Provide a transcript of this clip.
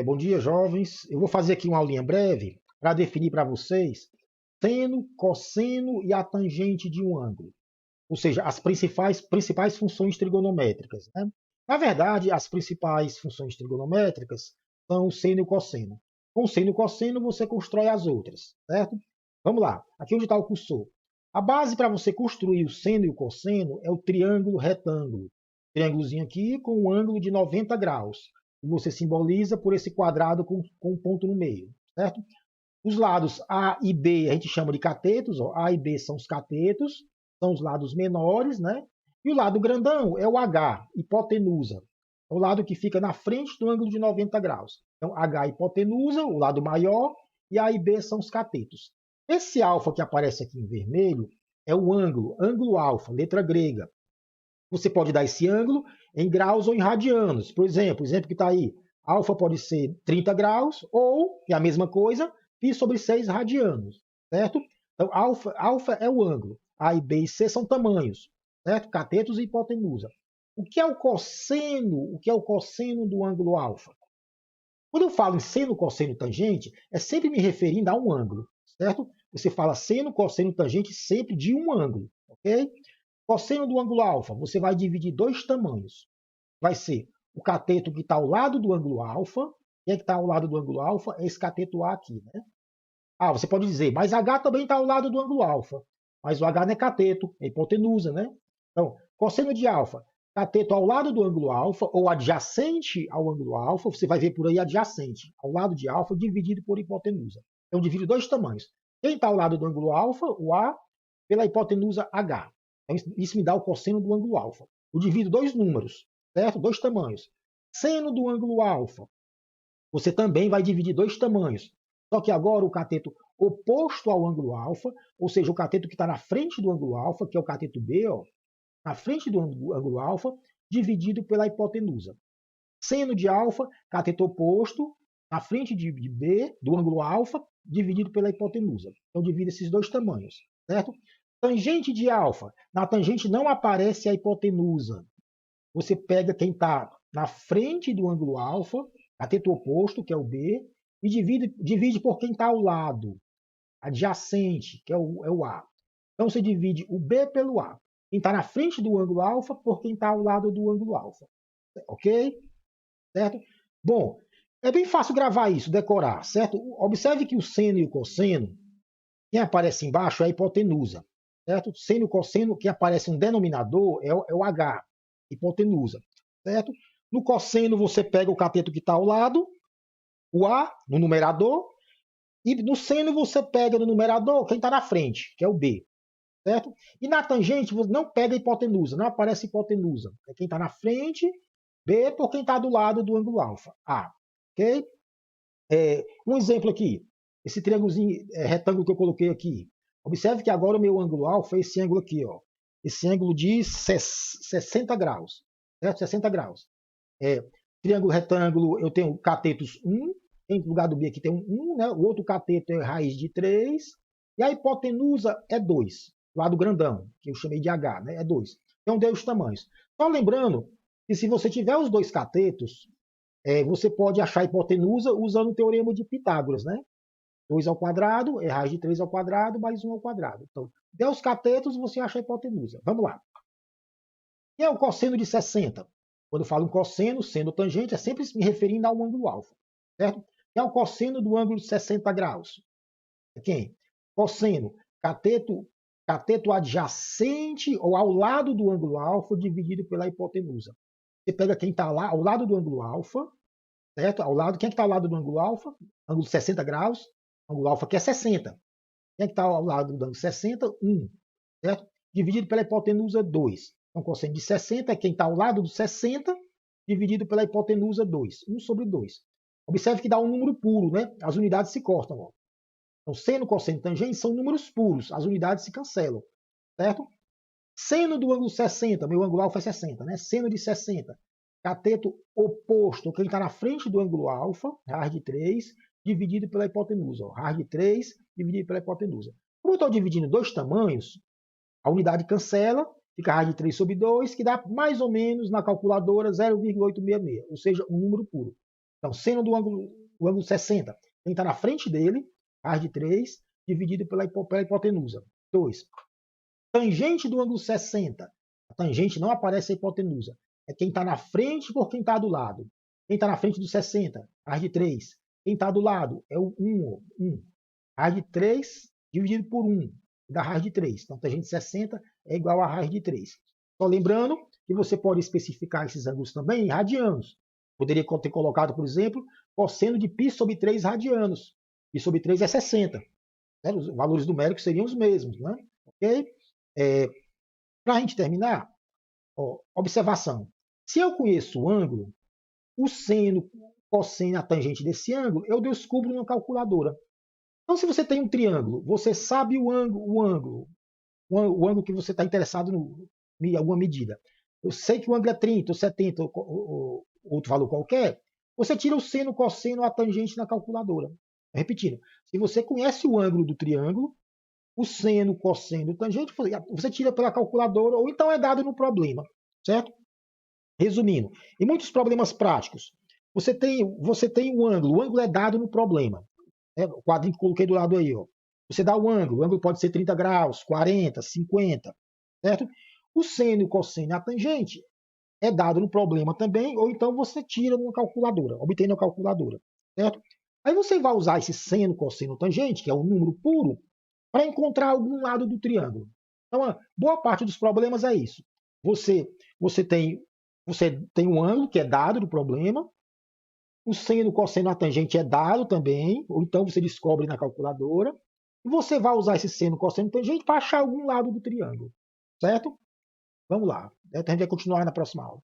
Bom dia, jovens. Eu vou fazer aqui uma aulinha breve para definir para vocês seno, cosseno e a tangente de um ângulo, ou seja, as principais funções trigonométricas, né? Na verdade, as principais funções trigonométricas são o seno e o cosseno. Com o seno e o cosseno, você constrói as outras, certo? Vamos lá. Aqui onde está o cursor. A base para você construir o seno e o cosseno é o triângulo retângulo. Triângulozinho aqui com um ângulo de 90 graus. E você simboliza por esse quadrado com um ponto no meio, certo? Os lados A e B a gente chama de catetos. Ó. A e B são os catetos, são os lados menores, né? E o lado grandão é o H, hipotenusa. É o lado que fica na frente do ângulo de 90 graus. Então, H hipotenusa, o lado maior, e A e B são os catetos. Esse alfa que aparece aqui em vermelho é o ângulo, ângulo alfa, letra grega. Você pode dar esse ângulo em graus ou em radianos. Por exemplo, o exemplo que está aí, alfa pode ser 30 graus ou, que é a mesma coisa, π sobre 6 radianos, certo? Então, alfa é o ângulo. A e B e C são tamanhos, certo? Catetos e hipotenusa. O que é o cosseno? O que é o cosseno do ângulo alfa? Quando eu falo em seno, cosseno, tangente, é sempre me referindo a um ângulo, certo? Você fala seno, cosseno, tangente sempre de um ângulo, ok? Cosseno do ângulo alfa, você vai dividir dois tamanhos. Vai ser o cateto que está ao lado do ângulo alfa. Quem é que está ao lado do ângulo alfa? É esse cateto A aqui, né? Ah, você pode dizer, mas H também está ao lado do ângulo alfa. Mas o H não é cateto, é hipotenusa, né? Então, cosseno de alfa, cateto ao lado do ângulo alfa ou adjacente ao ângulo alfa, você vai ver por aí adjacente, ao lado de alfa, dividido por hipotenusa. Então, divide dois tamanhos. Quem está ao lado do ângulo alfa, o A, pela hipotenusa H. Então, isso me dá o cosseno do ângulo alfa. Eu divido dois números, certo? Dois tamanhos. Seno do ângulo alfa, você também vai dividir dois tamanhos. Só que agora o cateto oposto ao ângulo alfa, ou seja, o cateto que está na frente do ângulo alfa, que é o cateto B, ó, na frente do ângulo alfa, dividido pela hipotenusa. Seno de alfa, cateto oposto, na frente de B, do ângulo alfa, dividido pela hipotenusa. Então, divide esses dois tamanhos, certo? Tangente de alfa. Na tangente não aparece a hipotenusa. Você pega quem está na frente do ângulo alfa, cateto oposto, que é o B, e divide por quem está ao lado, adjacente, que é o A. Então você divide o B pelo A. Quem está na frente do ângulo alfa por quem está ao lado do ângulo alfa. Ok? Certo? Bom, é bem fácil gravar isso, decorar, certo? Observe que o seno e o cosseno, quem aparece embaixo é a hipotenusa, certo? Seno e cosseno, que aparece um denominador é o H, hipotenusa, certo? No cosseno você pega o cateto que está ao lado, o A no numerador, e no seno você pega no numerador quem está na frente, que é o B, certo? E na tangente você não pega a hipotenusa, não aparece hipotenusa. É quem está na frente, B por quem está do lado do ângulo alfa, A, ok? Um exemplo aqui, esse triângulozinho retângulo que eu coloquei aqui. Observe que agora o meu ângulo alfa é esse ângulo aqui, ó. Esse ângulo de 60 graus, certo? 60 graus. Triângulo retângulo, eu tenho catetos 1, em lugar do B aqui tem um 1, né? O outro cateto é raiz de 3, e a hipotenusa é 2, lado grandão, que eu chamei de H, né? É 2. Então deu os tamanhos. Só lembrando que se você tiver os dois catetos, você pode achar a hipotenusa usando o teorema de Pitágoras, né? 2 ao quadrado é raiz de 3 ao quadrado mais 1 ao quadrado. Então, der os catetos, você acha a hipotenusa. Vamos lá. E é o cosseno de 60? Quando eu falo em cosseno, seno tangente, é sempre me referindo ao ângulo alfa, certo? E é o cosseno do ângulo de 60 graus. É quem? Cosseno, cateto adjacente ou ao lado do ângulo alfa dividido pela hipotenusa. Você pega quem está lá ao lado do ângulo alfa, certo? Ao lado, quem é que está ao lado do ângulo alfa? Ângulo de 60 graus, ângulo alfa que é 60. Quem é que está ao lado do ângulo 60? 1, certo? Dividido pela hipotenusa 2. Então, cosseno de 60 é quem está ao lado do 60, dividido pela hipotenusa 2. 1 sobre 2. Observe que dá um número puro, né? As unidades se cortam. Ó. Então, seno, cosseno e tangente são números puros. As unidades se cancelam, certo? Seno do ângulo 60, meu ângulo alfa é 60, né? Seno de 60. Cateto oposto, quem está na frente do ângulo alfa, raiz de 3, dividido pela hipotenusa. Ó. Raiz de 3 dividido pela hipotenusa. Como eu estou dividindo dois tamanhos, a unidade cancela, fica raiz de 3 sobre 2, que dá mais ou menos na calculadora 0,866, ou seja, um número puro. Então, seno do ângulo 60, quem está na frente dele, raiz de 3, dividido pela hipotenusa. 2. Tangente do ângulo 60. A tangente não aparece a hipotenusa. É quem está na frente por quem está do lado. Quem está na frente do 60, raiz de 3. Quem está do lado é o 1. Raiz de 3 dividido por 1, da raiz de 3. Então, tangente de 60 é igual a raiz de 3. Só lembrando que você pode especificar esses ângulos também em radianos. Poderia ter colocado, por exemplo, cosseno de π sobre 3 radianos. Π sobre 3 é 60. Né? Os valores numéricos seriam os mesmos. Né? Ok? Para a gente terminar, observação. Se eu conheço o ângulo, o seno, cosseno e a tangente desse ângulo, eu descubro numa calculadora. Então, se você tem um triângulo, você sabe o ângulo que você está interessado em alguma medida. Eu sei que o ângulo é 30 ou 70 ou outro valor qualquer, você tira o seno, cosseno, a tangente na calculadora. Repetindo, se você conhece o ângulo do triângulo, o seno, cosseno, tangente, você tira pela calculadora ou então é dado no problema, certo? Resumindo, em muitos problemas práticos, você tem o ângulo é dado no problema. O quadrinho que coloquei do lado aí, ó. Você dá o ângulo pode ser 30 graus, 40, 50, certo? O seno, o cosseno e a tangente é dado no problema também, ou então você tira numa calculadora, obtém na calculadora, certo? Aí você vai usar esse seno, cosseno, tangente, que é um número puro, para encontrar algum lado do triângulo. Então, boa parte dos problemas é isso. Você tem um ângulo que é dado do problema, o seno, cosseno, a tangente é dado também, ou então você descobre na calculadora, e você vai usar esse seno, cosseno, tangente para achar algum lado do triângulo, certo? Vamos lá. A gente vai continuar na próxima aula.